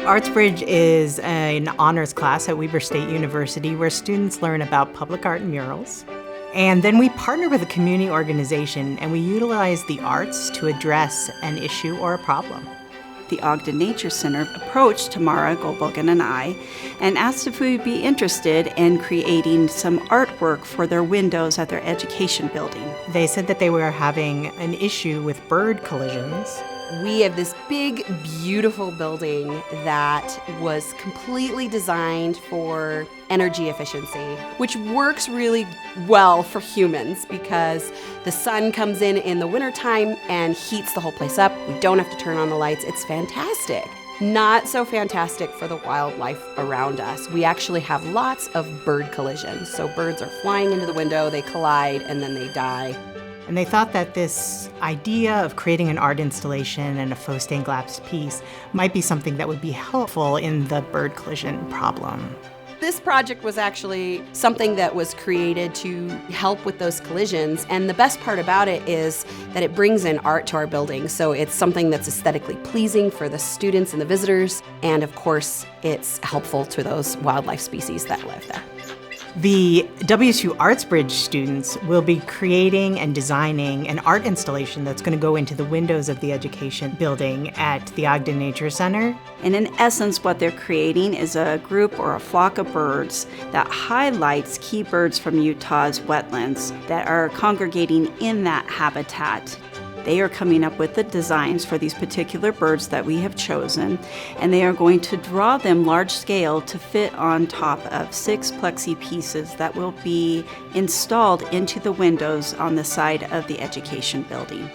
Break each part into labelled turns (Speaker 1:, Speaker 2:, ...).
Speaker 1: Artsbridge is an honors class at Weber State University where students learn about public art and murals. And then we partner with a community organization and we utilize the arts to address an issue or a problem.
Speaker 2: The Ogden Nature Center approached Tamara Goldbogen and I and asked if we would be interested in creating some artwork for their windows at their education building.
Speaker 1: They said that they were having an issue with bird collisions.
Speaker 3: We have this big, beautiful building that was completely designed for energy efficiency, which works really well for humans because the sun comes in the wintertime and heats the whole place up. We don't have to turn on the lights. It's fantastic. Not so fantastic for the wildlife around us. We actually have lots of bird collisions. So birds are flying into the window, they collide, and then they die.
Speaker 1: And they thought that this idea of creating an art installation and a faux stained glass piece might be something that would be helpful in the bird collision problem.
Speaker 3: This project was actually something that was created to help with those collisions, and the best part about it is that it brings in art to our building, so it's something that's aesthetically pleasing for the students and the visitors, and of course, it's helpful to those wildlife species that live there.
Speaker 1: The W2 Artsbridge students will be creating and designing an art installation that's going to go into the windows of the education building at the Ogden Nature Center.
Speaker 2: And in essence, what they're creating is a group or a flock of birds that highlights key birds from Utah's wetlands that are congregating in that habitat. They are coming up with the designs for these particular birds that we have chosen, and they are going to draw them large scale to fit on top of 6 plexi pieces that will be installed into the windows on the side of the education building.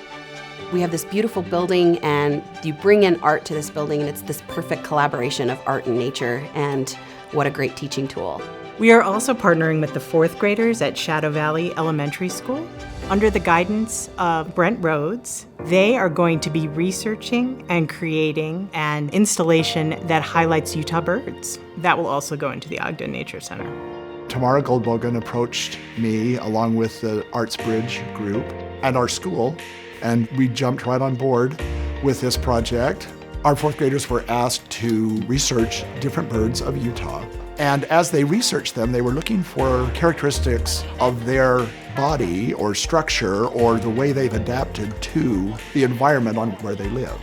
Speaker 3: We have this beautiful building, and you bring in art to this building, and it's this perfect collaboration of art and nature, and what a great teaching tool.
Speaker 1: We are also partnering with the 4th graders at Shadow Valley Elementary School. Under the guidance of Brent Rhodes, they are going to be researching and creating an installation that highlights Utah birds. That will also go into the Ogden Nature Center.
Speaker 4: Tamara Goldbogen approached me along with the Artsbridge group and our school, and we jumped right on board with this project. Our 4th graders were asked to research different birds of Utah. And as they researched them, they were looking for characteristics of their body or structure or the way they've adapted to the environment on where they live.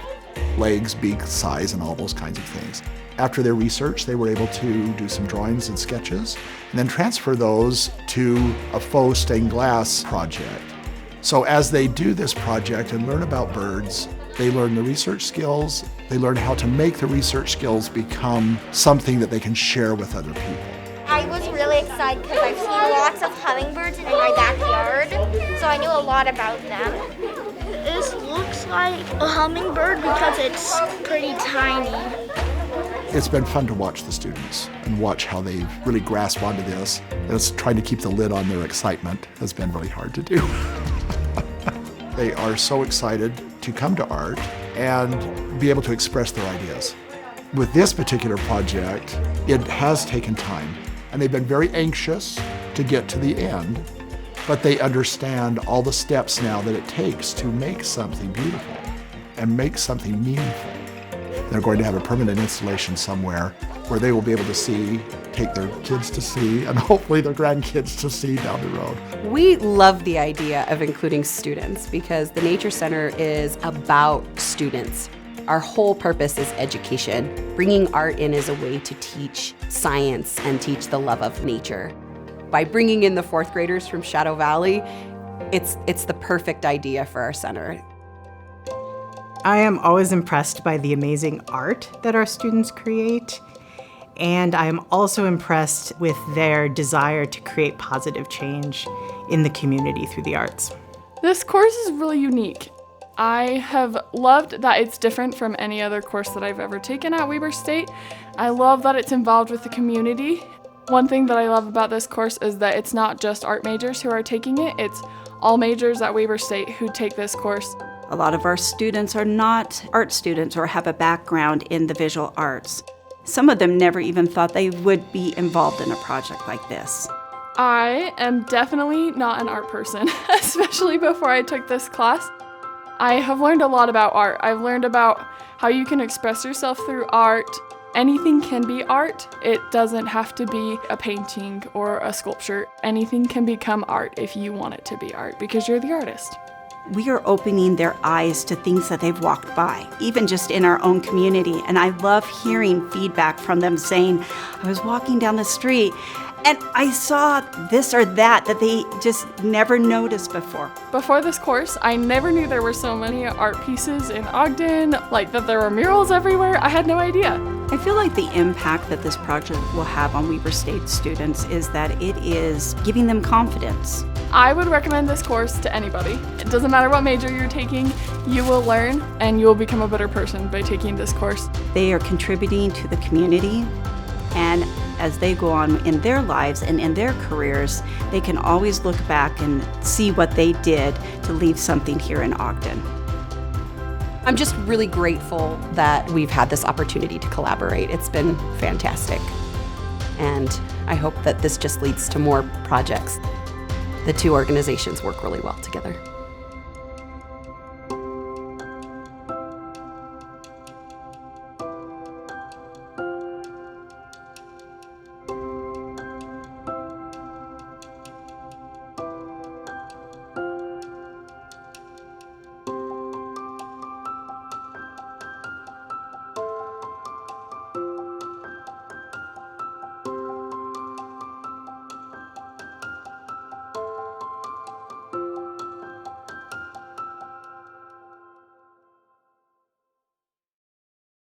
Speaker 4: Legs, beak, size, and all those kinds of things. After their research, they were able to do some drawings and sketches and then transfer those to a faux stained glass project. So as they do this project and learn about birds, they learn the research skills, they learn how to make the research skills become something that they can share with other people.
Speaker 5: I was really excited because I've seen lots of hummingbirds in my backyard, so I knew a lot about them.
Speaker 6: This looks like a hummingbird because it's pretty tiny.
Speaker 4: It's been fun to watch the students and watch how they've really grasped onto this. It's trying to keep the lid on their excitement has been really hard to do. They are so excited to come to art and be able to express their ideas. With this particular project, it has taken time, and they've been very anxious to get to the end, but they understand all the steps now that it takes to make something beautiful and make something meaningful. They're going to have a permanent installation somewhere where they will be able to see, take their kids to see, and hopefully their grandkids to see down the road.
Speaker 3: We love the idea of including students because the Nature Center is about students. Our whole purpose is education. Bringing art in is a way to teach science and teach the love of nature. By bringing in the 4th graders from Shadow Valley, it's the perfect idea for our center.
Speaker 1: I am always impressed by the amazing art that our students create, and I am also impressed with their desire to create positive change in the community through the arts.
Speaker 7: This course is really unique. I have loved that it's different from any other course that I've ever taken at Weber State. I love that it's involved with the community. One thing that I love about this course is that it's not just art majors who are taking it, it's all majors at Weber State who take this course.
Speaker 2: A lot of our students are not art students or have a background in the visual arts. Some of them never even thought they would be involved in a project like this.
Speaker 7: I am definitely not an art person, especially before I took this class. I have learned a lot about art. I've learned about how you can express yourself through art anything can be art. It doesn't have to be a painting or a sculpture. Anything can become art if you want it to be art, because you're the artist.
Speaker 2: We are opening their eyes to things that they've walked by, even just in our own community. And I love hearing feedback from them saying, I was walking down the street and I saw this or that they just never noticed before.
Speaker 7: Before this course, I never knew there were so many art pieces in Ogden, like that there were murals everywhere. I had no idea.
Speaker 2: I feel like the impact that this project will have on Weber State students is that it is giving them confidence.
Speaker 7: I would recommend this course to anybody. It doesn't matter what major you're taking, you will learn and you will become a better person by taking this course.
Speaker 2: They are contributing to the community, and as they go on in their lives and in their careers, they can always look back and see what they did to leave something here in Ogden.
Speaker 3: I'm just really grateful that we've had this opportunity to collaborate. It's been fantastic. And I hope that this just leads to more projects. The two organizations work really well together.